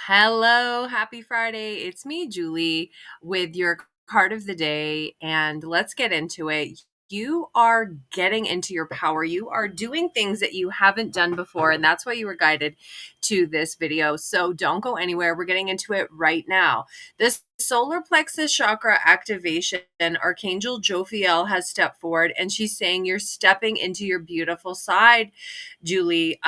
Hello, happy Friday. It's me, Julie, with your card of the day, and let's get into it. You are getting into your power. You are doing things that you haven't done before, and that's why you were guided to this video. So don't go anywhere. We're getting into it right now. This solar plexus chakra activation, Archangel Jophiel has stepped forward, and she's saying you're stepping into your beautiful side, Julie.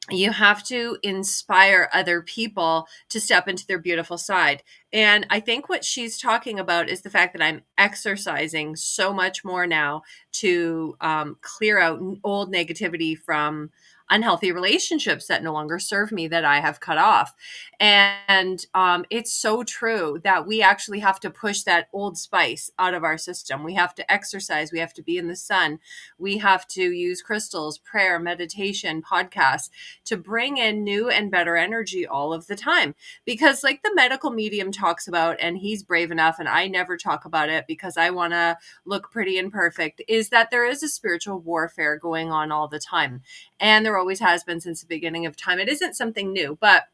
You have to inspire other people to step into their beautiful side. And I think what she's talking about is the fact that I'm exercising so much more now to clear out old negativity from unhealthy relationships that no longer serve me, that I have cut off. And it's so true that we actually have to push that old spice out of our system. We have to exercise. We have to be in the sun. We have to use crystals, prayer, meditation, podcasts to bring in new and better energy all of the time. Because, like the medical medium talks about, and he's brave enough, and I never talk about it because I want to look pretty and perfect, is that there is a spiritual warfare going on all the time. And there always has been since the beginning of time. It isn't something new, but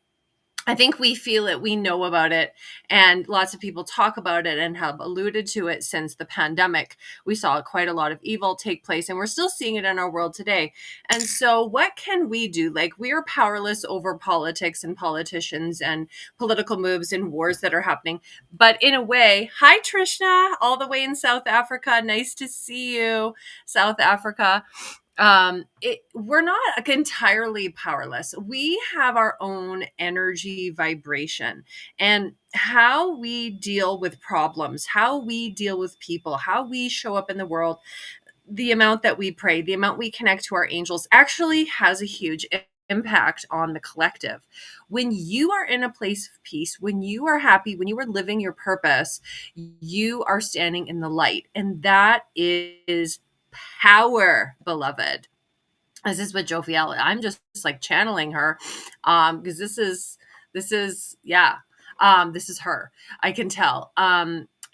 I think we feel it, we know about it, and lots of people talk about it and have alluded to it since the pandemic. We saw quite a lot of evil take place, and we're still seeing it in our world today. And so, what can we do? Like, we are powerless over politics and politicians and political moves and wars that are happening. But in a way, hi, Trishna, all the way in South Africa. Nice to see you, South Africa. We're not entirely powerless. We have our own energy vibration, and how we deal with problems, how we deal with people, how we show up in the world, the amount that we pray, the amount we connect to our angels actually has a huge impact on the collective. When you are in a place of peace, when you are happy, when you are living your purpose, you are standing in the light, and that is power, beloved. This is with Jophiel. I'm just like channeling her, because this is her. I can tell.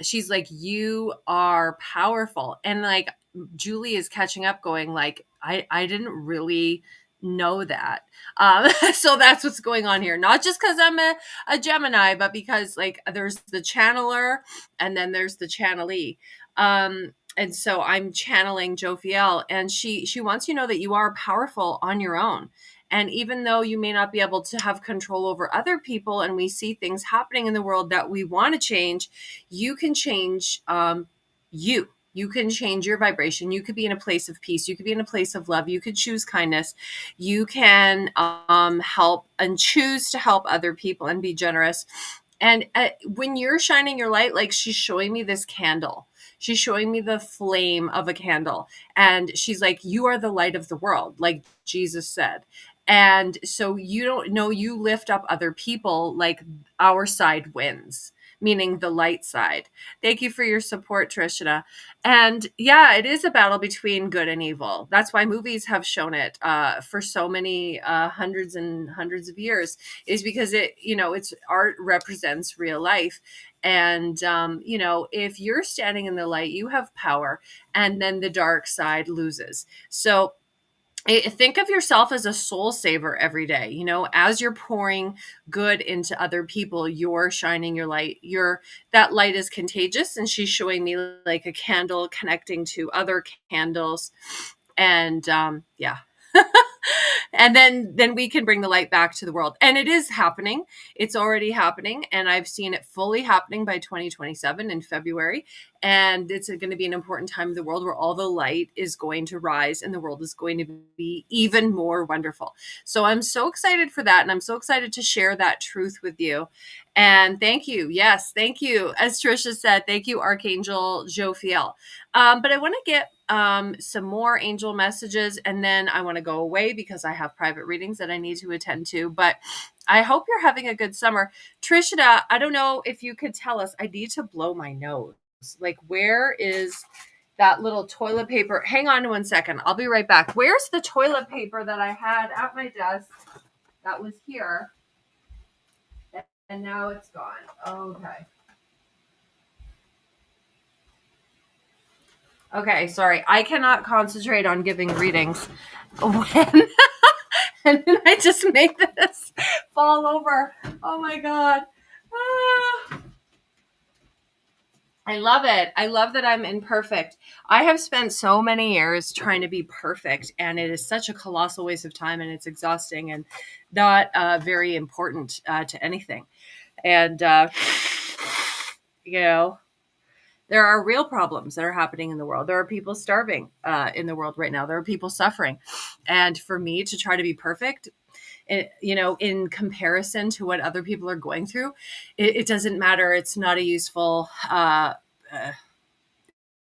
She's like, you are powerful, and like Julie is catching up, going like, I didn't really know that. So that's what's going on here. Not just because I'm a Gemini, but because like there's the channeler and then there's the channelee. And so I'm channeling Jophiel, and she wants you to know that you are powerful on your own. And even though you may not be able to have control over other people, and we see things happening in the world that we want to change, you can change you. You can change your vibration. You could be in a place of peace. You could be in a place of love. You could choose kindness. You can help and choose to help other people and be generous. And when you're shining your light, like she's showing me this candle. She's showing me the flame of a candle. And she's like, you are the light of the world, like Jesus said. And so you don't know, you lift up other people, like our side wins, meaning the light side. Thank you for your support, Trishna. And yeah, it is a battle between good and evil. That's why movies have shown it for so many hundreds and hundreds of years, is because it's art represents real life. And, if you're standing in the light, you have power, and then the dark side loses. So think of yourself as a soul saver every day. As you're pouring good into other people, you're shining your light. That light is contagious, and she's showing me like a candle connecting to other candles. And yeah. And then we can bring the light back to the world. And it is happening. It's already happening. And I've seen it fully happening by 2027 in February. And it's going to be an important time in the world where all the light is going to rise and the world is going to be even more wonderful. So I'm so excited for that. And I'm so excited to share that truth with you. And thank you. Yes, thank you. As Trisha said, thank you, Archangel Jophiel. But I want to get some more angel messages, and then I want to go away because I have private readings that I need to attend to. But I hope you're having a good summer. Trishna, I don't know if you could tell us, I need to blow my nose. Like, where is that little toilet paper? Hang on 1 second. I'll be right back. Where's the toilet paper that I had at my desk that was here? And now it's gone. Okay. Okay, sorry. I cannot concentrate on giving readings when and then I just make this fall over Oh my God. Ah. I love it. I love that I'm imperfect. I have spent so many years trying to be perfect, and it is such a colossal waste of time, and it's exhausting and not very important to anything. And, you know, there are real problems that are happening in the world. There are people starving in the world right now. There are people suffering. And for me to try to be perfect, in comparison to what other people are going through, it doesn't matter. It's not a useful uh,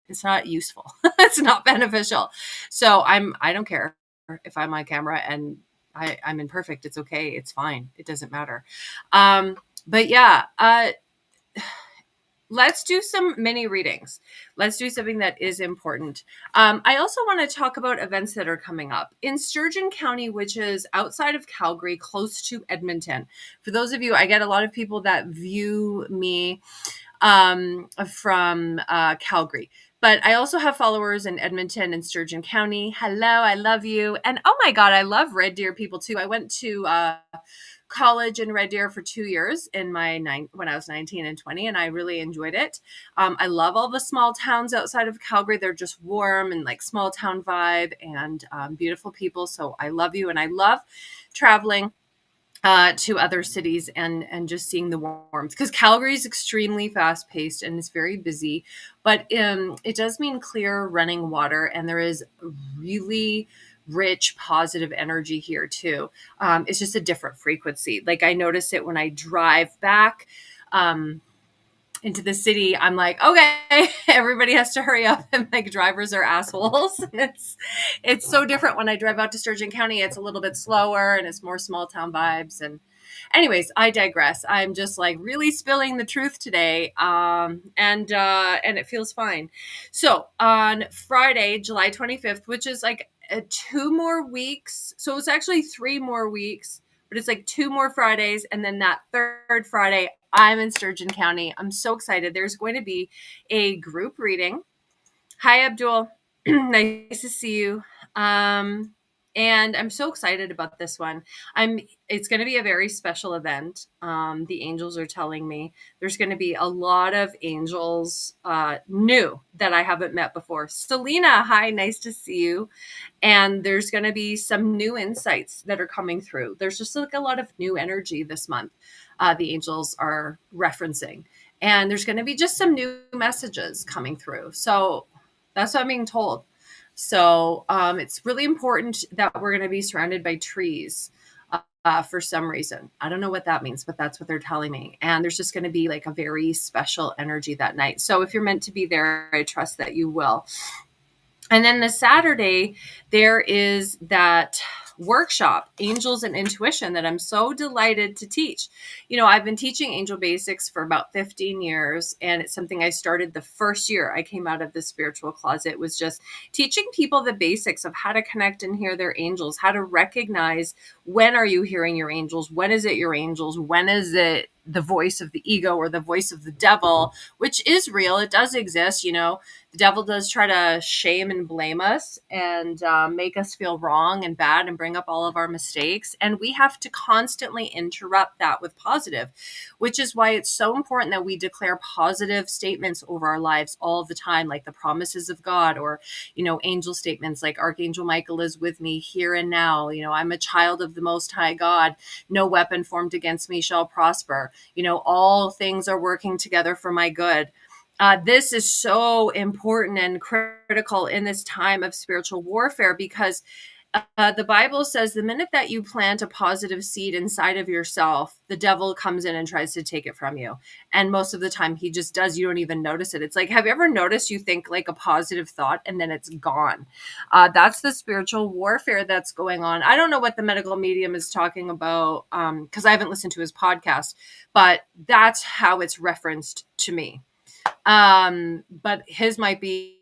it's not useful. It's not beneficial. So I don't care if I'm on camera and I'm imperfect. It's okay. It's fine. It doesn't matter. But yeah, let's do some mini readings. Let's do something that is important. I also want to talk about events that are coming up in Sturgeon County, which is outside of Calgary, close to Edmonton. For those of you, I get a lot of people that view me from Calgary. But I also have followers in Edmonton and Sturgeon County. Hello, I love you. And oh my God, I love Red Deer people too. I went to college in Red Deer for 2 years when I was 19 and 20, and I really enjoyed it. I love all the small towns outside of Calgary. They're just warm and like small town vibe and beautiful people. So I love you, and I love traveling to other cities and just seeing the warmth, because Calgary is extremely fast paced and it's very busy, but it does mean clear running water, and there is really rich positive energy here too. It's just a different frequency. Like I notice it when I drive back into the city. I'm like, okay, everybody has to hurry up, and like drivers are assholes. And it's so different when I drive out to Sturgeon County. It's a little bit slower and it's more small town vibes. And anyways, I digress. I'm just like really spilling the truth today. And it feels fine. So on Friday, July 25th, which is like 2 more weeks. So it's actually 3 more weeks, but it's like 2 more Fridays. And then that third Friday, I'm in Sturgeon County. I'm so excited. There's going to be a group reading. Hi, Abdul. Nice to see you. And I'm so excited about this one. It's going to be a very special event. The angels are telling me there's going to be a lot of angels new that I haven't met before. Selena, hi, nice to see you. And there's going to be some new insights that are coming through. There's just like a lot of new energy this month. The angels are referencing, and there's going to be just some new messages coming through. So that's what I'm being told. So it's really important that we're going to be surrounded by trees for some reason. I don't know what that means, but that's what they're telling me. And there's just going to be like a very special energy that night. So if you're meant to be there, I trust that you will. And then the Saturday, there is that workshop, Angels and Intuition, that I'm so delighted to teach. I've been teaching Angel Basics for about 15 years, and it's something I started the first year I came out of the spiritual closet. It was just teaching people the basics of how to connect and hear their angels, how to recognize when are you hearing your angels, when is it your angels, when is it the voice of the ego or the voice of the devil, which is real. It does exist. The devil does try to shame and blame us and make us feel wrong and bad and bring up all of our mistakes. And we have to constantly interrupt that with positive, which is why it's so important that we declare positive statements over our lives all the time, like the promises of God, or, angel statements like Archangel Michael is with me here and now. I'm a child of the Most High God. No weapon formed against me shall prosper. All things are working together for my good. This is so important and critical in this time of spiritual warfare, because the Bible says the minute that you plant a positive seed inside of yourself, the devil comes in and tries to take it from you. And most of the time he just does. You don't even notice it. It's like, have you ever noticed you think like a positive thought and then it's gone? That's the spiritual warfare that's going on. I don't know what the medical medium is talking about because I haven't listened to his podcast, but that's how it's referenced to me. But his might be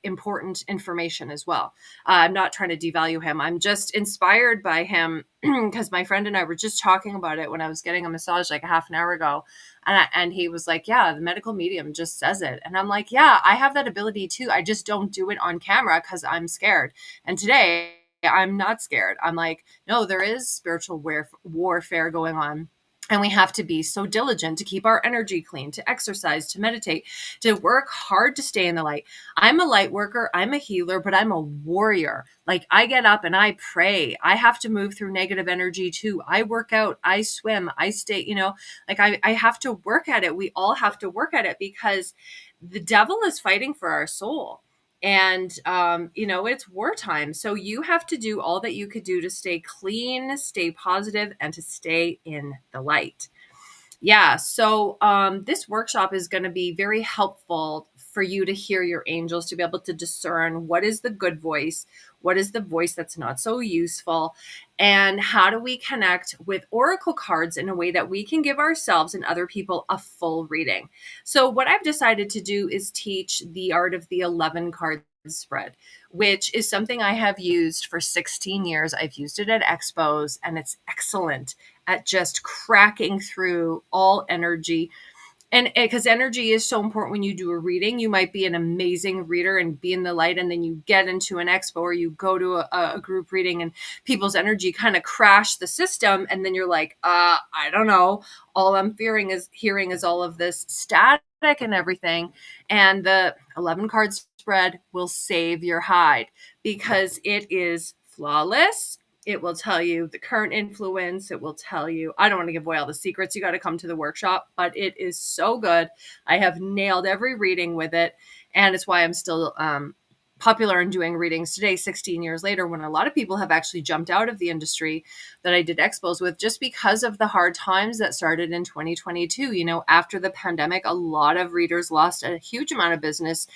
important information as well. I'm not trying to devalue him. I'm just inspired by him because my friend and I were just talking about it when I was getting a massage like a half an hour ago. And he was like, yeah, the medical medium just says it. And I'm like, yeah, I have that ability too. I just don't do it on camera because I'm scared. And today I'm not scared. I'm like, no, there is spiritual warfare going on. And we have to be so diligent to keep our energy clean, to exercise, to meditate, to work hard to stay in the light. I'm a light worker, I'm a healer, but I'm a warrior. Like, I get up and I pray. I have to move through negative energy too. I work out, I swim, I stay, like I have to work at it. We all have to work at it because the devil is fighting for our soul. And it's wartime, so you have to do all that you could do to stay clean, stay positive, and to stay in the light. Yeah. So this workshop is going to be very helpful for you to hear your angels, to be able to discern what is the good voice, what is the voice that's not so useful, and how do we connect with oracle cards in a way that we can give ourselves and other people a full reading. So what I've decided to do is teach the art of the 11 card spread, which is something I have used for 16 years. I've used it at expos, and it's excellent at just cracking through all energy. And because energy is so important when you do a reading, you might be an amazing reader and be in the light, and then you get into an expo or you go to a group reading and people's energy kind of crash the system. And then you're like, I don't know. All I'm hearing is all of this static and everything. And the 11 card spread will save your hide because it is flawless. It will tell you the current influence. It will tell you, I don't want to give away all the secrets. You got to come to the workshop, but it is so good. I have nailed every reading with it. And it's why I'm still popular in doing readings today, 16 years later, when a lot of people have actually jumped out of the industry that I did expos with, just because of the hard times that started in 2022. After the pandemic, a lot of readers lost a huge amount of business.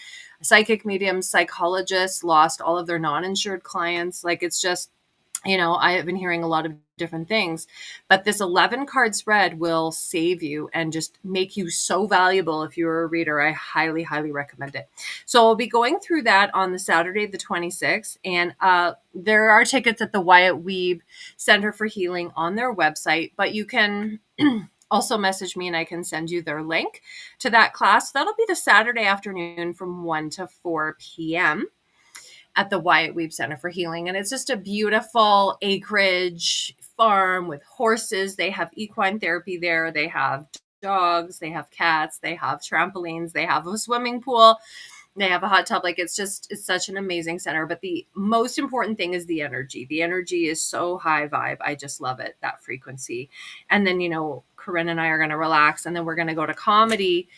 Psychic mediums, psychologists lost all of their non-insured clients. Like, it's just, I have been hearing a lot of different things, but this 11 card spread will save you and just make you so valuable. If you're a reader, I highly, highly recommend it. So I'll be going through that on the Saturday, the 26th. And there are tickets at the Wyatt Weeb Center for Healing on their website, but you can also message me and I can send you their link to that class. That'll be the Saturday afternoon from 1 to 4 p.m. at the Wyatt Weeb Center for Healing. And it's just a beautiful acreage farm with horses. They have equine therapy there. They have dogs. They have cats. They have trampolines. They have a swimming pool. They have a hot tub. Like, it's such an amazing center. But the most important thing is the energy. The energy is so high vibe. I just love it, that frequency. And then, Corinne and I are going to relax, and then we're going to go to comedy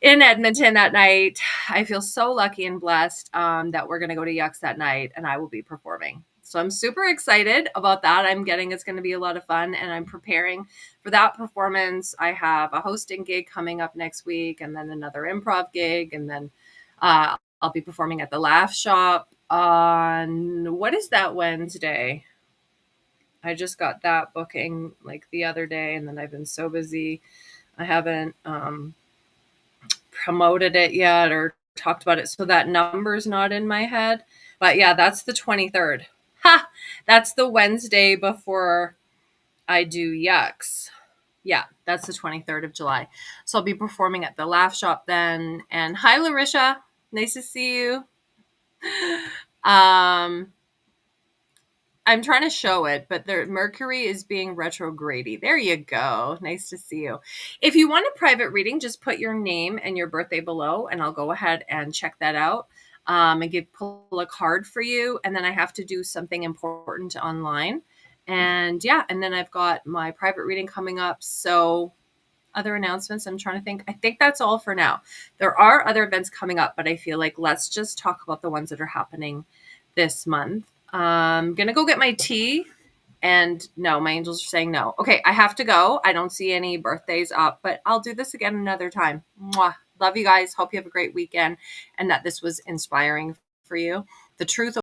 in Edmonton that night. I feel so lucky and blessed that we're going to go to Yucks that night, and I will be performing. So I'm super excited about that. It's going to be a lot of fun, and I'm preparing for that performance. I have a hosting gig coming up next week, and then another improv gig, and then I'll be performing at the Laugh Shop on, what is that, Wednesday? I just got that booking like the other day, and then I've been so busy. I haven't promoted it yet or talked about it, so that number's not in my head. But yeah, that's the 23rd. That's the Wednesday before I do Yucks. Yeah, that's the 23rd of July. So I'll be performing at the Laugh Shop then. And hi, Larisha. Nice to see you. I'm trying to show it, but the Mercury is being retrogrady. There you go. Nice to see you. If you want a private reading, just put your name and your birthday below, and I'll go ahead and check that out and pull a card for you. And then I have to do something important online. And yeah, and then I've got my private reading coming up. So other announcements, I'm trying to think. I think that's all for now. There are other events coming up, but I feel like let's just talk about the ones that are happening this month. I'm going to go get my tea, and no, my angels are saying no. Okay, I have to go. I don't see any birthdays up, but I'll do this again another time. Mwah. Love you guys. Hope you have a great weekend and that this was inspiring for you. The truth